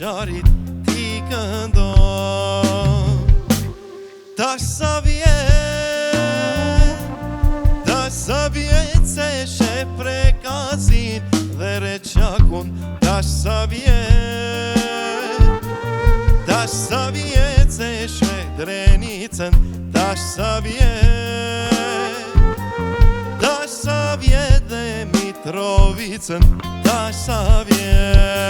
sharit ti këndon. Tash sa vjet se she prekazin dhe reqakun. Tash sa vjet se she drenicën. Tash sa vjet dhe Mitrovicën. Tash sa vjet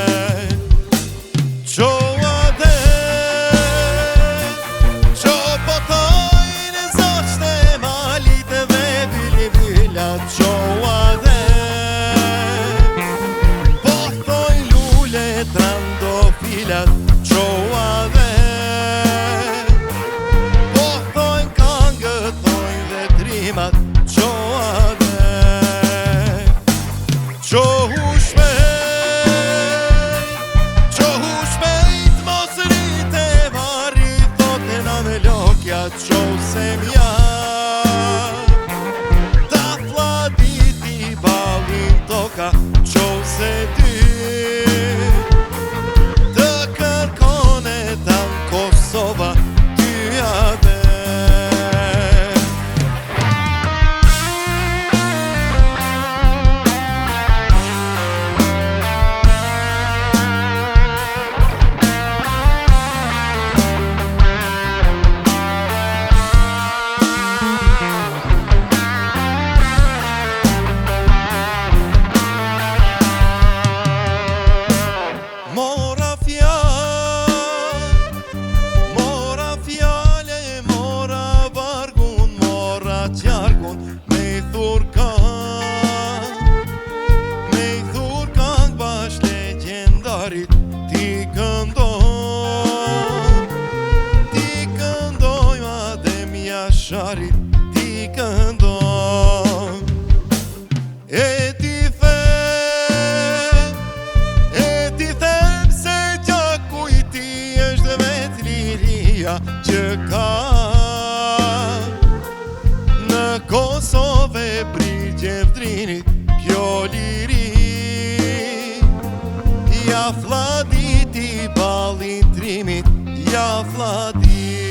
sharit ti këndon. E ti them se gjaku i ti është vet liria që ka. Në Kosovë brigje vdrinit kjo liri. Ja fladiti ballin trimit, ja fladiti